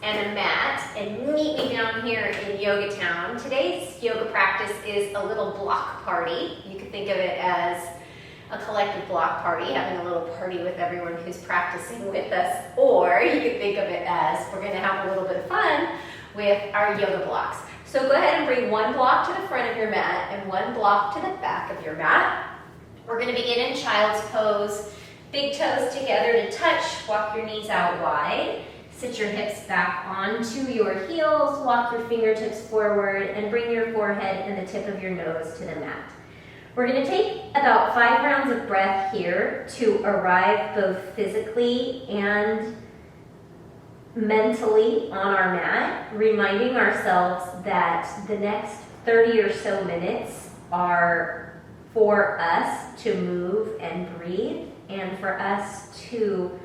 and a mat and meet me down here in Yoga Town. Today's yoga practice is a little block party. You could think of it as a collective block party, having a little party with everyone who's practicing with us, or you could think of it as we're going to have a little bit of fun with our yoga blocks. So go ahead and bring one block to the front of your mat and one block to the back of your mat. We're going to begin in child's pose. Big toes together to touch. Walk your knees out wide. Sit your hips back onto your heels. Walk your fingertips forward and bring your forehead and the tip of your nose to the mat. We're going to take about 5 rounds of breath here to arrive both physically and mentally on our mat, reminding ourselves that the next 30 or so minutes are for us to move and breathe and for us to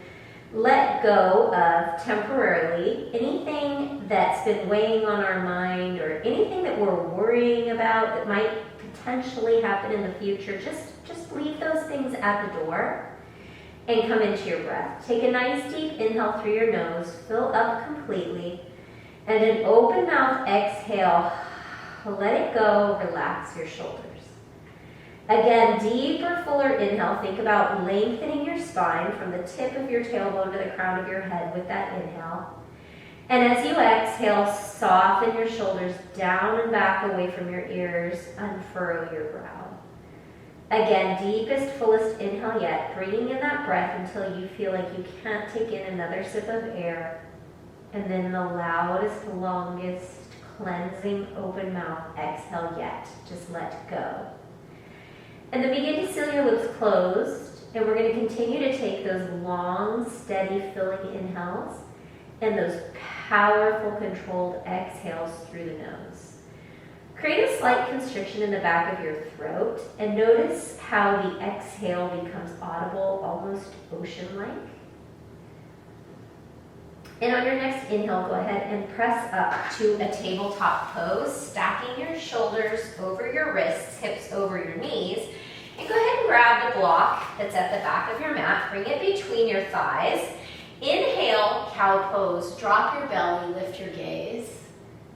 let go of temporarily anything that's been weighing on our mind or anything that we're worrying about that might potentially happen in the future. Just leave those things at the door and come into your breath. Take a nice deep inhale through your nose, fill up completely, and an open mouth exhale. Let it go, relax your shoulders. Again, deeper, fuller inhale. Think about lengthening your spine from the tip of your tailbone to the crown of your head with that inhale. And as you exhale, soften your shoulders down and back away from your ears, unfurrow your brow. Again, deepest, fullest inhale yet, bringing in that breath until you feel like you can't take in another sip of air. And then the loudest, longest, cleansing, open mouth exhale yet. Just let go. And then begin to seal your lips closed. And we're going to continue to take those long, steady, filling inhales and those powerful, controlled exhales through the nose. Create a slight constriction in the back of your throat and notice how the exhale becomes audible, almost ocean-like. And on your next inhale, go ahead and press up to a tabletop pose, stacking your shoulders over your wrists, hips over your knees. And go ahead and grab the block that's at the back of your mat, bring it between your thighs. Inhale, cow pose, drop your belly, lift your gaze.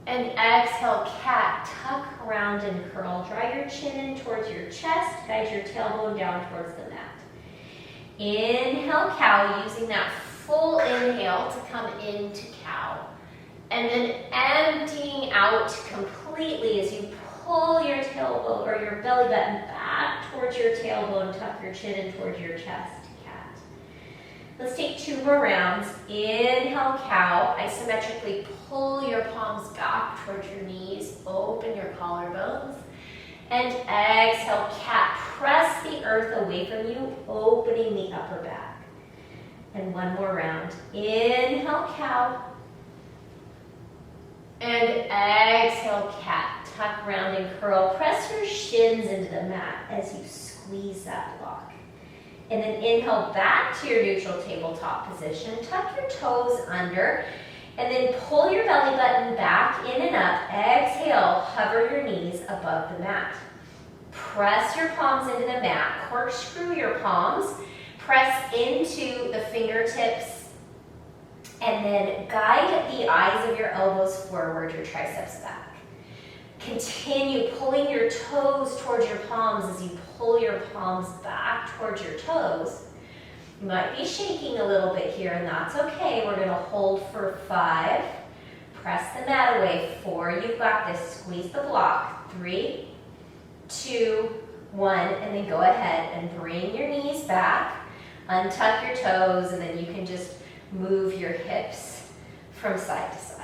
And exhale, cat, tuck around and curl. Draw your chin in towards your chest, guide your tailbone down towards the mat. Inhale, cow, using that full inhale to come into cow. And then emptying out completely as you pull your tailbone or your belly button back towards your tailbone, tuck your chin in towards your chest. Let's take 2 more rounds. Inhale, cow. Isometrically pull your palms back towards your knees. Open your collarbones. And exhale, cat. Press the earth away from you, opening the upper back. And 1 more round. Inhale, cow. And exhale, cat. Tuck round and curl. Press your shins into the mat as you squeeze that block. And then inhale back to your neutral tabletop position. Tuck your toes under. And then pull your belly button back in and up. Exhale, hover your knees above the mat. Press your palms into the mat. Corkscrew your palms. Press into the fingertips. And then guide the eyes of your elbows forward, your triceps back. Continue pulling your toes towards your palms as you pull your palms back towards your toes. You might be shaking a little bit here, and that's okay. We're going to hold for 5. Press the mat away. 4. You've got this. Squeeze the block. 3, 2, 1. And then go ahead and bring your knees back. Untuck your toes, and then you can just move your hips from side to side.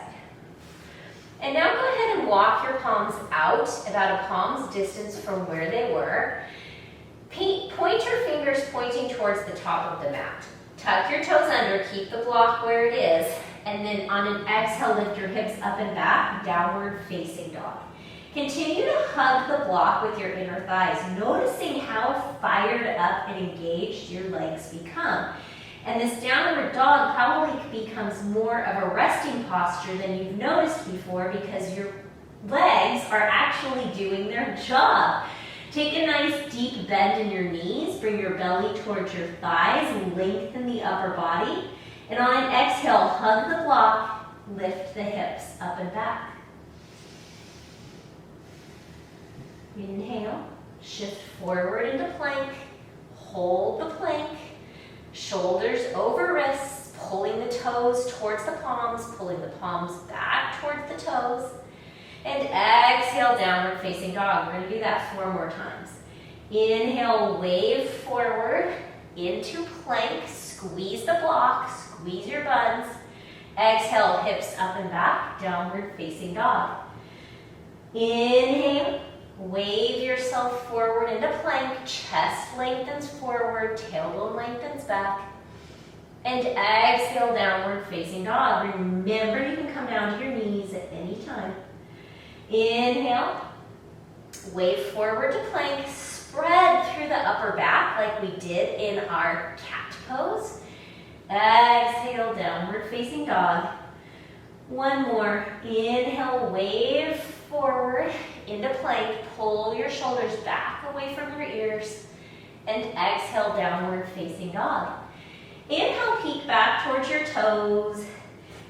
And now go ahead and walk your palms out about a palm's distance from where they were. Point your fingers pointing towards the top of the mat. Tuck your toes under, keep the block where it is, and then on an exhale, lift your hips up and back, downward facing dog. Continue to hug the block with your inner thighs, noticing how fired up and engaged your legs become. And this downward dog probably becomes more of a resting posture than you've noticed before because your legs are actually doing their job. Take a nice deep bend in your knees, bring your belly towards your thighs and lengthen the upper body. And on an exhale, hug the block, lift the hips up and back. Inhale, shift forward into plank, hold the plank, shoulders over wrists, pulling the toes towards the palms, pulling the palms back towards the toes, and exhale, downward facing dog. We're going to do that 4 more times. Inhale, wave forward into plank, squeeze the block, squeeze your buns. Exhale, hips up and back, downward facing dog. Inhale, wave yourself forward into plank, chest lengthens forward, tailbone lengthens back. And exhale, downward facing dog. Remember, you can come down to your knees at any time. Inhale, wave forward to plank, spread through the upper back like we did in our cat pose. Exhale, downward facing dog. One more. Inhale, wave forward into plank. Pull your shoulders back away from your ears. And exhale, downward facing dog. Inhale, peek back towards your toes.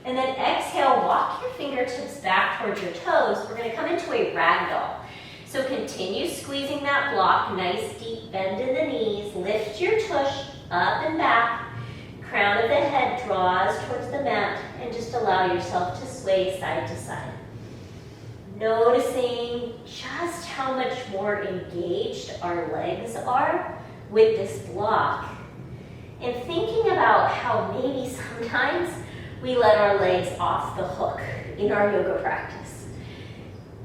And then exhale, walk your fingertips back towards your toes. We're going to come into a ragdoll. So continue squeezing that block. Nice deep bend in the knees. Lift your tush up and back. Crown of the head draws towards the mat. And just allow yourself to sway side to side. Noticing just how much more engaged our legs are with this block. And thinking about how maybe sometimes we let our legs off the hook in our yoga practice.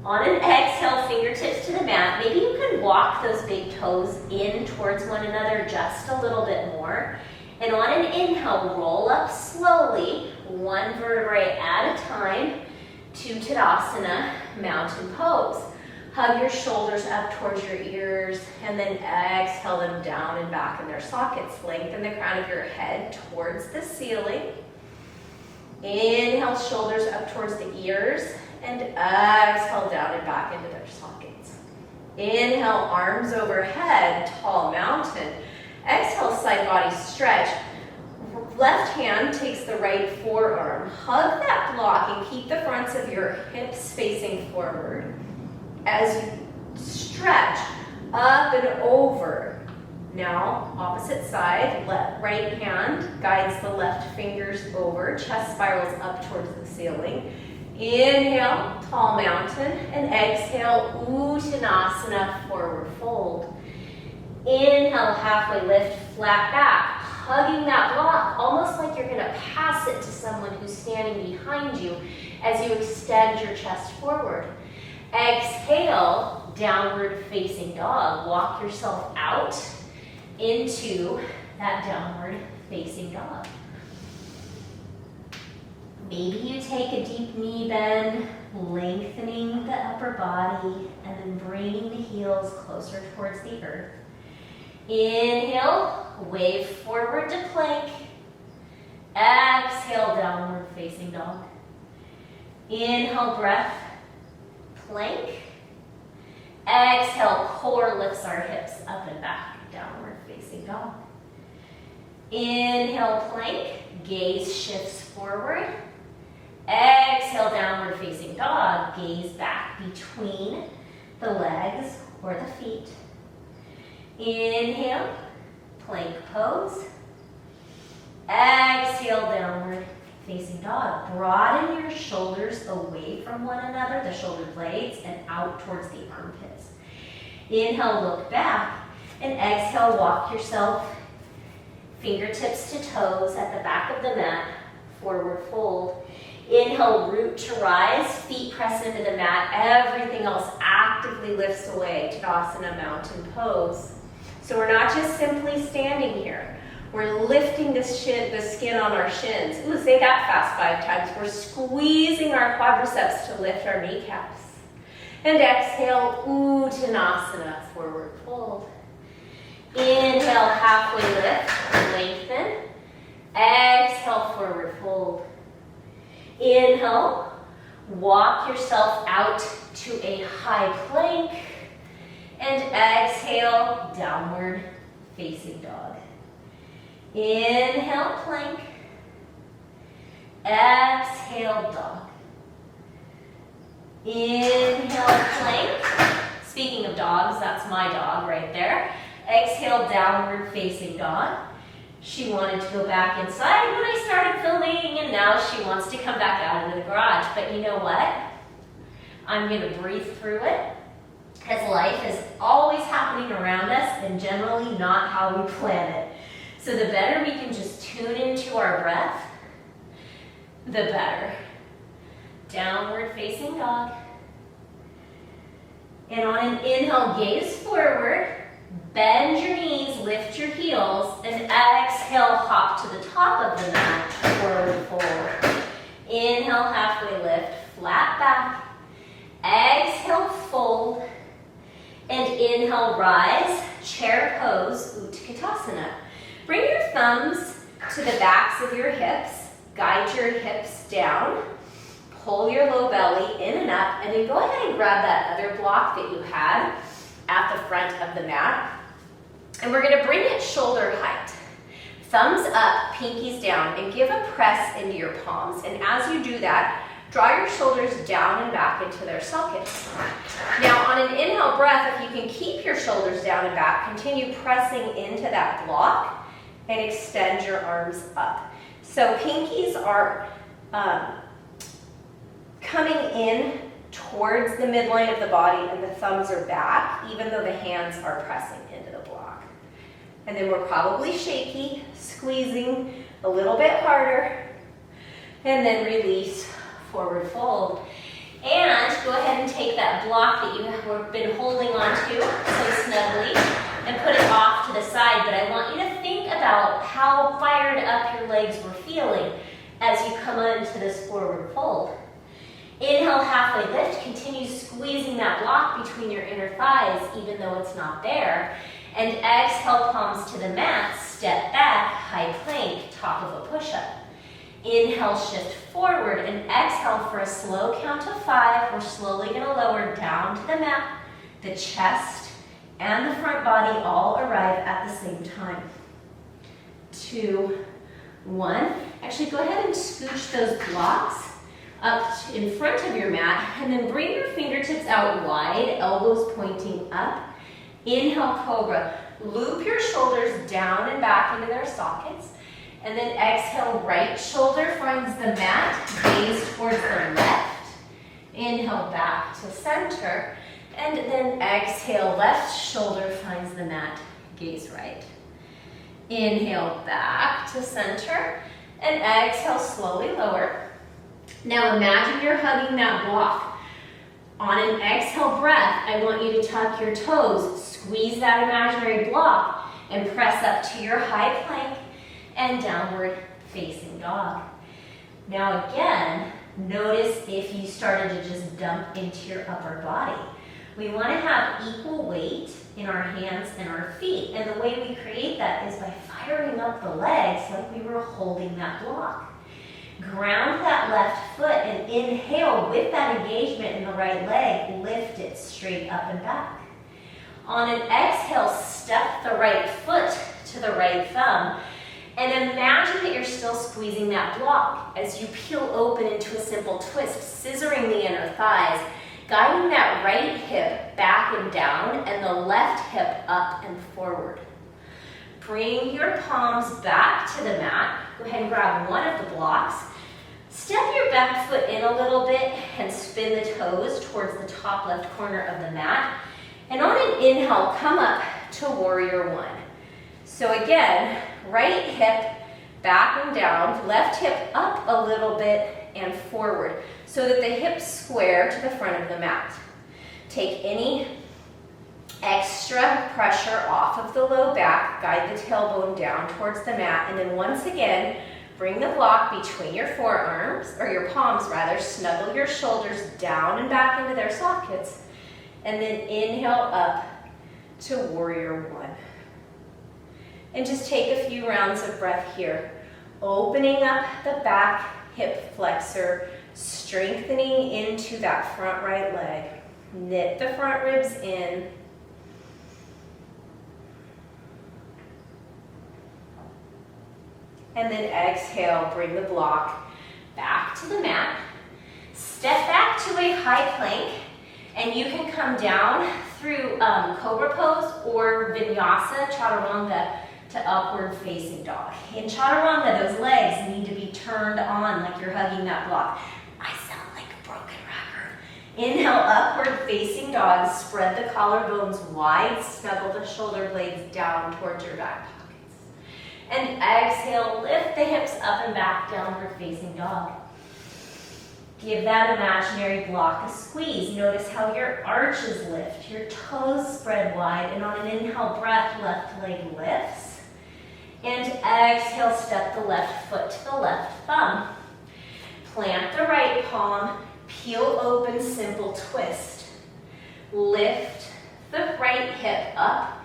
On an exhale, fingertips to the mat. Maybe you can walk those big toes in towards one another just a little bit more. And on an inhale, roll up slowly, one vertebrae at a time, to Tadasana, mountain pose. Hug your shoulders up towards your ears, and then exhale them down and back in their sockets. Lengthen the crown of your head towards the ceiling. Inhale, shoulders up towards the ears, and exhale down and back into their sockets. Inhale, arms overhead, tall mountain. Exhale, side body stretch. Left hand takes the right forearm. Hug that block and keep the fronts of your hips facing forward. As you stretch up and over. Now, opposite side, right hand guides the left fingers over, chest spirals up towards the ceiling. Inhale, tall mountain, and exhale, Uttanasana, forward fold. Inhale, halfway lift, flat back, hugging that block, almost like you're gonna pass it to someone who's standing behind you as you extend your chest forward. Exhale, downward facing dog. Walk yourself out into that downward facing dog. Maybe you take a deep knee bend, lengthening the upper body, and then bringing the heels closer towards the earth. Inhale, wave forward to plank. Exhale, downward facing dog. Inhale, breath, plank. Exhale, core lifts our hips up and back, downward facing dog. Inhale, plank, gaze shifts forward. Exhale, downward facing dog, gaze back between the legs or the feet. Inhale, plank pose. Exhale, downward facing dog. Broaden your shoulders away from one another, the shoulder blades, and out towards the armpits. Inhale, look back, and exhale, walk yourself fingertips to toes at the back of the mat, forward fold. Inhale, root to rise, feet press into the mat, everything else actively lifts away, Tadasana, mountain pose. So we're not just simply standing here. We're lifting the skin on our shins. Ooh, say that fast 5 times. We're squeezing our quadriceps to lift our kneecaps. And exhale, Uttanasana, forward fold. Inhale, halfway lift, lengthen. Exhale, forward fold. Inhale, walk yourself out to a high plank. And exhale, downward facing dog. Inhale, plank. Exhale, dog. Inhale, plank. Speaking of dogs, that's my dog right there. Exhale, downward facing dog. She wanted to go back inside when I started filming, and now she wants to come back out into the garage. But you know what? I'm going to breathe through it, as life is always happening around us and generally not how we plan it. So the better we can just tune into our breath, the better. Downward facing dog. And on an inhale, gaze forward, bend your knees, lift your heels, and exhale, hop to the top of the mat, forward fold. Inhale, halfway lift, flat back. Exhale, fold. And inhale, rise, chair pose, Katasana. Bring your thumbs to the backs of your hips, guide your hips down. Pull your low belly in and up, and then go ahead and grab that other block that you had at the front of the mat. And we're going to bring it shoulder height. Thumbs up, pinkies down, and give a press into your palms. And as you do that, draw your shoulders down and back into their sockets. Now on an inhale breath, if you can keep your shoulders down and back, continue pressing into that block and extend your arms up. So pinkies are coming in towards the midline of the body, and the thumbs are back, even though the hands are pressing into the block. And then we're probably shaky, squeezing a little bit harder, and then release, forward fold. And go ahead and take that block that you have been holding on to so snugly and put it off to the side. But I want you to think about how fired up your legs were feeling as you come into this forward fold. Inhale, halfway lift. Continue squeezing that block between your inner thighs, even though it's not there. And exhale, palms to the mat. Step back, high plank, top of a push-up. Inhale, shift forward, and exhale for a slow count of 5. We're slowly going to lower down to the mat. The chest and the front body all arrive at the same time. 2, 1. Actually, go ahead and scooch those blocks up in front of your mat, and then bring your fingertips out wide, elbows pointing up. Inhale, Cobra. Loop your shoulders down and back into their sockets. And then exhale, right shoulder finds the mat, gaze towards the left. Inhale, back to center. And then exhale, left shoulder finds the mat, gaze right. Inhale, back to center. And exhale, slowly lower. Now imagine you're hugging that block. On an exhale breath, I want you to tuck your toes, squeeze that imaginary block, and press up to your high plank and downward facing dog. Now again, notice if you started to just dump into your upper body. We want to have equal weight in our hands and our feet, and the way we create that is by firing up the legs like we were holding that block. Ground that left foot and inhale with that engagement in the right leg, lift it straight up and back. On an exhale, step the right foot to the right thumb, and imagine that you're still squeezing that block as you peel open into a simple twist, scissoring the inner thighs, guiding that right hip back and down and the left hip up and forward. Bring your palms back to the mat. Go ahead and grab one of the blocks. Step your back foot in a little bit and spin the toes towards the top left corner of the mat. And on an inhale, come up to warrior one. So again, right hip back and down, left hip up a little bit and forward so that the hips square to the front of the mat. Take any extra pressure off of the low back, guide the tailbone down towards the mat, and then once again, bring the block between your forearms, or your palms rather, snuggle your shoulders down and back into their sockets, and then inhale up to warrior one. And just take a few rounds of breath here. Opening up the back hip flexor, strengthening into that front right leg. Knit the front ribs in. And then exhale, bring the block back to the mat. Step back to a high plank, and you can come down through Cobra Pose or Vinyasa, Chaturanga, to upward facing dog. In Chaturanga, those legs need to be turned on like you're hugging that block. I sound like a broken record. Inhale, upward facing dog. Spread the collarbones wide. Snuggle the shoulder blades down towards your back pockets. And exhale, lift the hips up and back, downward facing dog. Give that imaginary block a squeeze. Notice how your arches lift, your toes spread wide, and on an inhale breath, left leg lifts. And exhale, step the left foot to the left thumb. Plant the right palm, peel open, simple twist. Lift the right hip up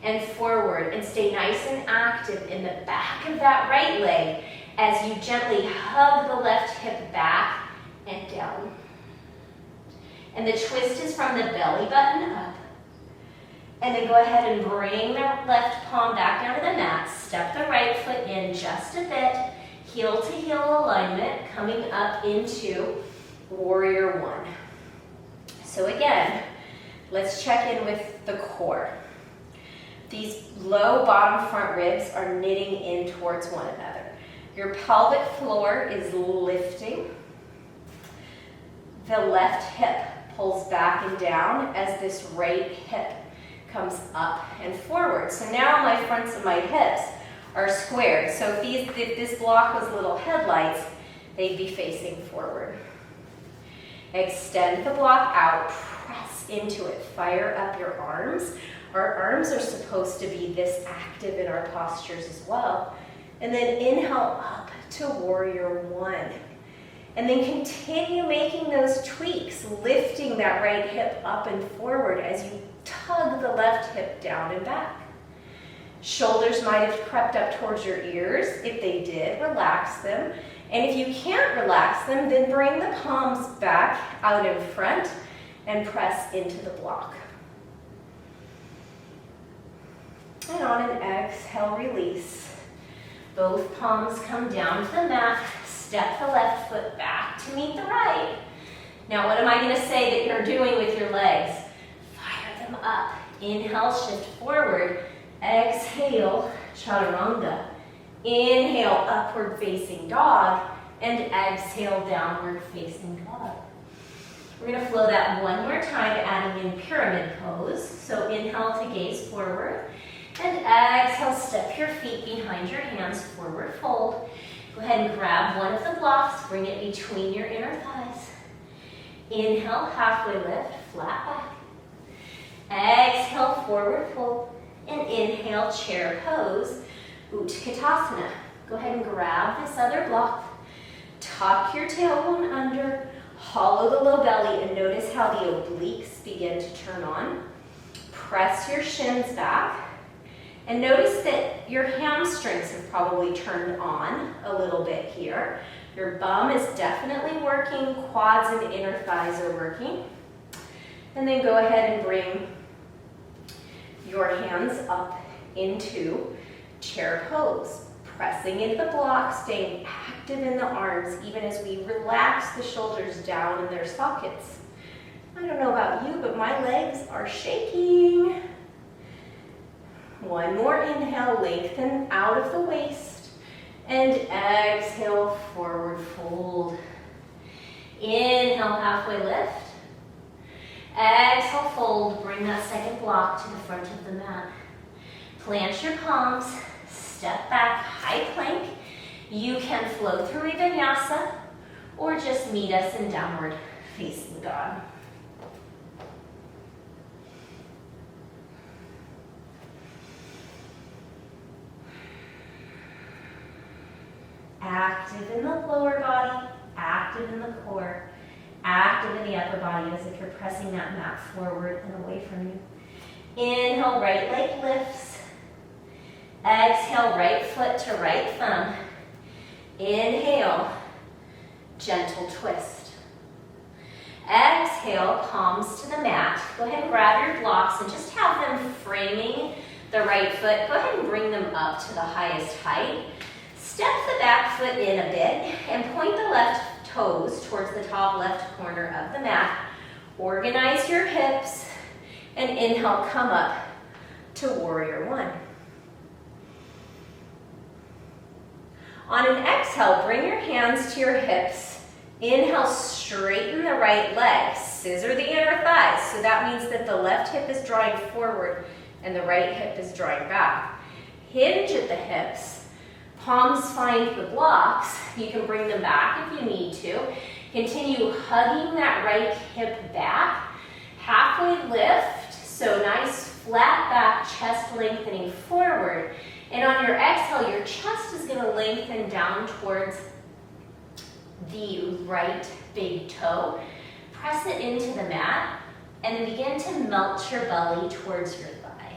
and forward, and stay nice and active in the back of that right leg as you gently hug the left hip back and down. And the twist is from the belly button up. And then go ahead and bring the left palm back down to the mat. Step the right foot in just a bit. Heel to heel alignment, coming up into Warrior One. So again, let's check in with the core. These low bottom front ribs are knitting in towards one another. Your pelvic floor is lifting. The left hip pulls back and down as this right hip comes up and forward. So now my fronts of my hips are squared. So if this block was little headlights, they'd be facing forward. Extend the block out, press into it, fire up your arms. Our arms are supposed to be this active in our postures as well. And then inhale up to Warrior One. And then continue making those tweaks, lifting that right hip up and forward as you tug the left hip down and back. Shoulders might have crept up towards your ears. If they did, relax them. And if you can't relax them, then bring the palms back out in front and press into the block. And on an exhale, release. Both palms come down to the mat. Step the left foot back to meet the right. Now, what am I going to say that you're doing with your legs? Fire them up. Inhale, shift forward. Exhale, Chaturanga. Inhale, upward facing dog. And exhale, downward facing dog. We're going to flow that one more time, adding in pyramid pose. So inhale to gaze forward. And exhale, step your feet behind your hands, forward fold. Go ahead and grab one of the blocks, bring it between your inner thighs. Inhale, halfway lift, flat back. Exhale, forward fold. And inhale, chair pose, Katasana. Go ahead and grab this other block. Tuck your tailbone under, hollow the low belly, and notice how the obliques begin to turn on. Press your shins back. And notice that your hamstrings have probably turned on a little bit here. Your bum is definitely working, quads and inner thighs are working. And then go ahead and bring your hands up into chair pose. Pressing into the block, staying active in the arms, even as we relax the shoulders down in their sockets. I don't know about you, but my legs are shaking. One more inhale, lengthen out of the waist. And exhale, forward fold. Inhale, halfway lift. Exhale, fold. Bring that second block to the front of the mat. Plant your palms. Step back, high plank. You can flow through a Vinyasa or just meet us in downward facing dog. Active in the lower body, active in the core, active in the upper body as if you're pressing that mat forward and away from you. Inhale, right leg lifts. Exhale, right foot to right thumb. Inhale, gentle twist. Exhale, palms to the mat. Go ahead and grab your blocks and just have them framing the right foot. Go ahead and bring them up to the highest height. Step the back foot in a bit and point the left toes towards the top left corner of the mat. Organize your hips and inhale, come up to warrior one. On an exhale, bring your hands to your hips. Inhale, straighten the right leg. Scissor the inner thighs. So that means that the left hip is drawing forward and the right hip is drawing back. Hinge at the hips. Palms find the blocks. You can bring them back if you need to. Continue hugging that right hip back. Halfway lift. So nice flat back, chest lengthening forward. And on your exhale, your chest is going to lengthen down towards the right big toe. Press it into the mat and then begin to melt your belly towards your thigh.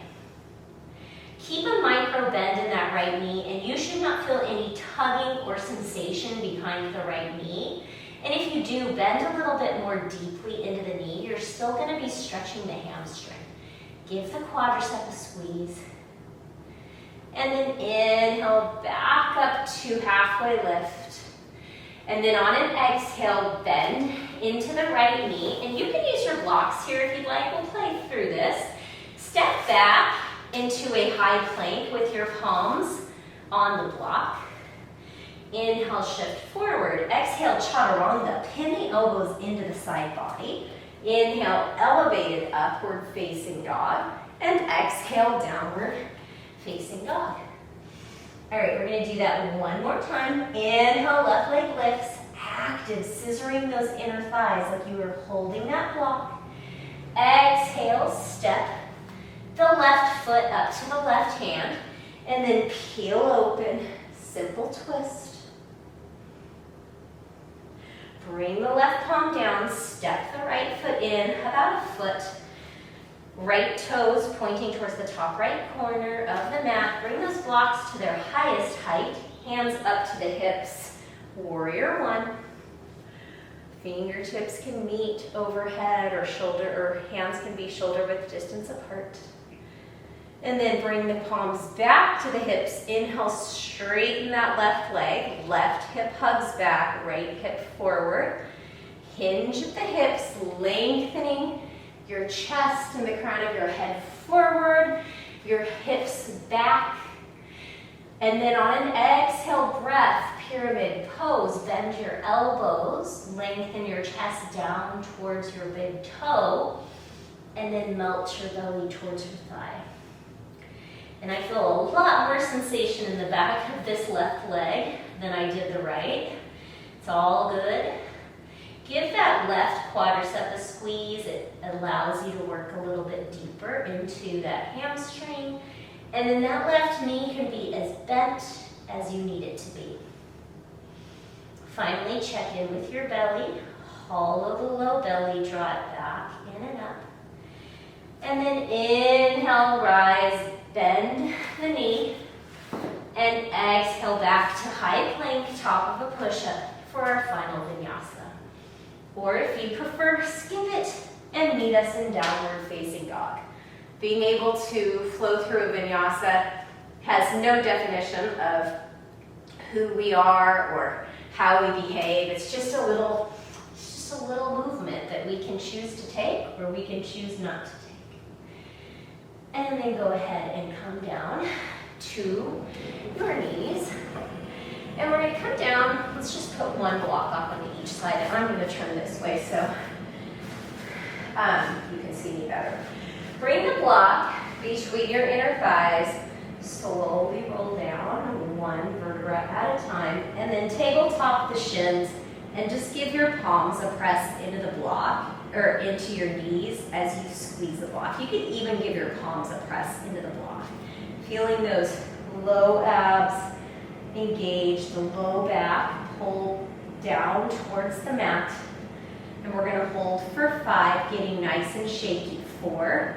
Keep a micro bend in that right knee, and you should not feel any tugging or sensation behind the right knee. And if you do, bend a little bit more deeply into the knee. You're still going to be stretching the hamstring. Give the quadricep a squeeze. And then inhale, back up to halfway lift. And then on an exhale, bend into the right knee. And you can use your blocks here if you'd like. We'll play through this. Step back into a high plank with your palms on the block. Inhale, shift forward. Exhale, chaturanga. Pin the elbows into the side body. Inhale, elevated upward facing dog. And exhale, downward facing dog. All right, we're going to do that one more time. Inhale, left leg lifts, active, scissoring those inner thighs like you were holding that block. Exhale, step the left foot up to the left hand, and then peel open, simple twist. Bring the left palm down, step the right foot in, about a foot. Right toes pointing towards the top right corner of the mat. Bring those blocks to their highest height. Hands up to the hips. Warrior one. Fingertips can meet overhead or shoulder, or hands can be shoulder width distance apart. And then bring the palms back to the hips. Inhale, straighten that left leg. Left hip hugs back, right hip forward. Hinge at the hips, lengthening your chest and the crown of your head forward, your hips back. And then on an exhale breath, pyramid pose, bend your elbows, lengthen your chest down towards your big toe, and then melt your belly towards your thigh. And I feel a lot more sensation in the back of this left leg than I did the right. It's all good. Give that left quadricep a squeeze. It allows you to work a little bit deeper into that hamstring. And then that left knee can be as bent as you need it to be. Finally, check in with your belly. Hollow the low belly, draw it back, in and up. And then inhale, rise, bend the knee. And exhale back to high plank, top of a push-up for our final vinyasa. Or if you prefer, skip it and meet us in downward facing dog. Being able to flow through a vinyasa has no definition of who we are or how we behave. It's just a little movement that we can choose to take or we can choose not to take. And then go ahead and come down to your knees. And we're going to come down. Let's just put one block up on each side. And I'm going to turn this way so you can see me better. Bring the block between your inner thighs. Slowly roll down, one vertebra at a time. And then tabletop the shins and just give your palms a press into the block or into your knees as you squeeze the block. You can even give your palms a press into the block. Feeling those low abs engage, the low back, pull down towards the mat. And we're going to hold for 5, getting nice and shaky. 4,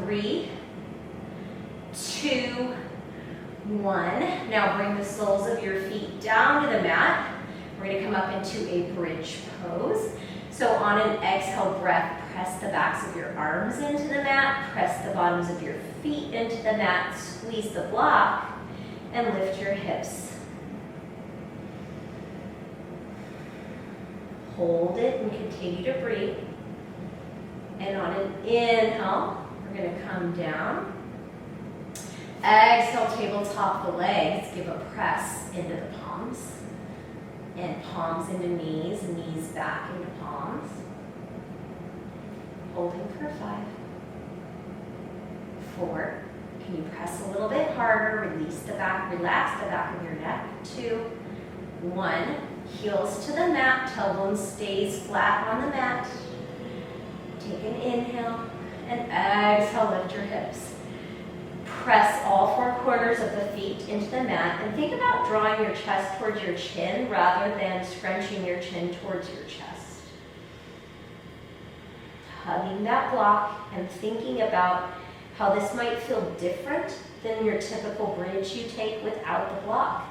3, 2, 1. Now bring the soles of your feet down to the mat. We're going to come up into a bridge pose. So on an exhale breath, press the backs of your arms into the mat, press the bottoms of your feet into the mat, squeeze the block, and lift your hips. Hold it and continue to breathe. And on an inhale, we're going to come down. Exhale, tabletop the legs. Give a press into the palms. And palms into knees, knees back into palms. Holding for 5. 4. Can you press a little bit harder? Release the back, relax the back of your neck. 2. 1. Heels to the mat, tailbone stays flat on the mat. Take an inhale and exhale, lift your hips. Press all 4 corners of the feet into the mat and think about drawing your chest towards your chin rather than scrunching your chin towards your chest. Hugging that block and thinking about how this might feel different than your typical bridge you take without the block.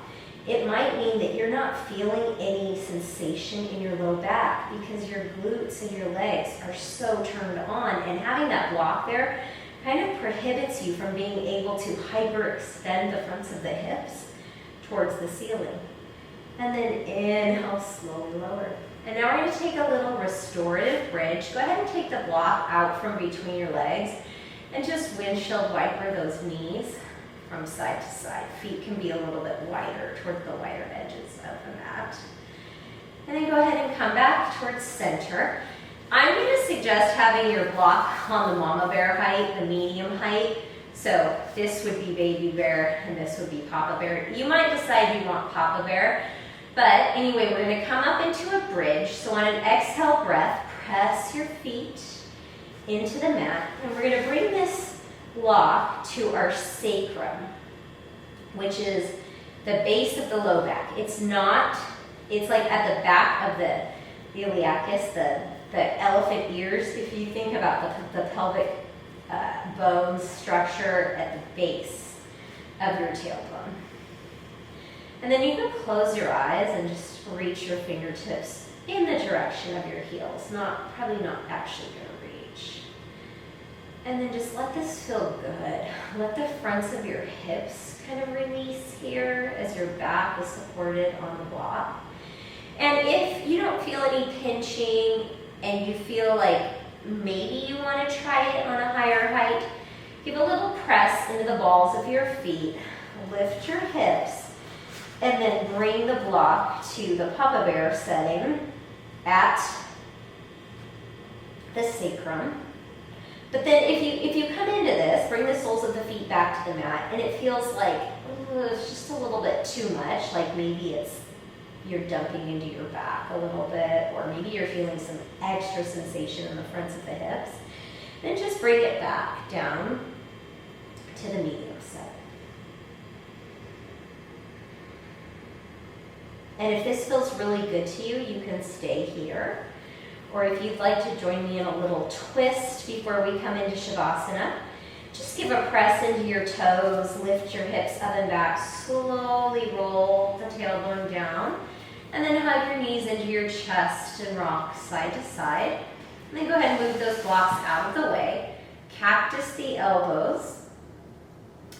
It might mean that you're not feeling any sensation in your low back because your glutes and your legs are so turned on, and having that block there kind of prohibits you from being able to hyperextend the fronts of the hips towards the ceiling. And then inhale, slowly lower. And now we're going to take a little restorative bridge. Go ahead and take the block out from between your legs and just windshield wiper those knees from side to side. Feet can be a little bit wider toward the wider edges of the mat. And then go ahead and come back towards center. I'm going to suggest having your block on the mama bear height, the medium height. So this would be baby bear and this would be papa bear. You might decide you want papa bear. But anyway, we're going to come up into a bridge. So on an exhale breath, press your feet into the mat. And we're going to bring this block to our sacrum, which is the base of the low back. It's like at the back of the iliacus, the elephant ears, if you think about the pelvic bone structure at the base of your tailbone. And then you can close your eyes and just reach your fingertips in the direction of your heels, probably not actually going to reach. And then just let this feel good. Let the fronts of your hips kind of release here as your back is supported on the block. And if you don't feel any pinching and you feel like maybe you want to try it on a higher height, give a little press into the balls of your feet, lift your hips, and then bring the block to the papa bear setting at the sacrum. But then if you come into this, bring the soles of the feet back to the mat, and it feels like it's just a little bit too much, like maybe you're dumping into your back a little bit, or maybe you're feeling some extra sensation in the fronts of the hips, then just bring it back down to the medium set. And if this feels really good to you, you can stay here. Or if you'd like to join me in a little twist before we come into Shavasana, just give a press into your toes, lift your hips up and back, slowly roll the tailbone down, and then hug your knees into your chest and rock side to side. And then go ahead and move those blocks out of the way. Cactus the elbows,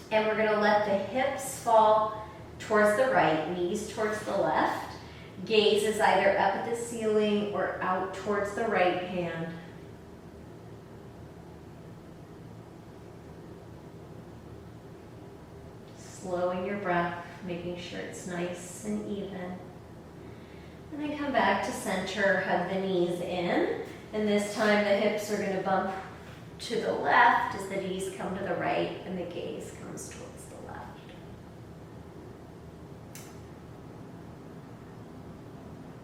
and we're going to let the hips fall towards the right, knees towards the left. Gaze is either up at the ceiling or out towards the right hand. Slowing your breath, making sure it's nice and even. And then come back to center, hug the knees in. And this time the hips are going to bump to the left as the knees come to the right and the gaze comes towards the left.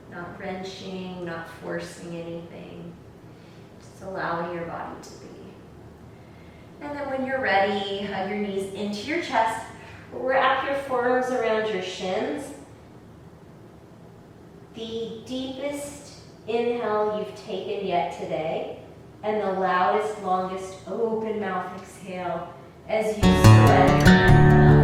Not wrenching, not forcing anything. Just allowing your body to be. And then when you're ready, hug your knees into your chest. Wrap your forearms around your shins. The deepest inhale you've taken yet today, and the loudest, longest open mouth exhale as you surrender.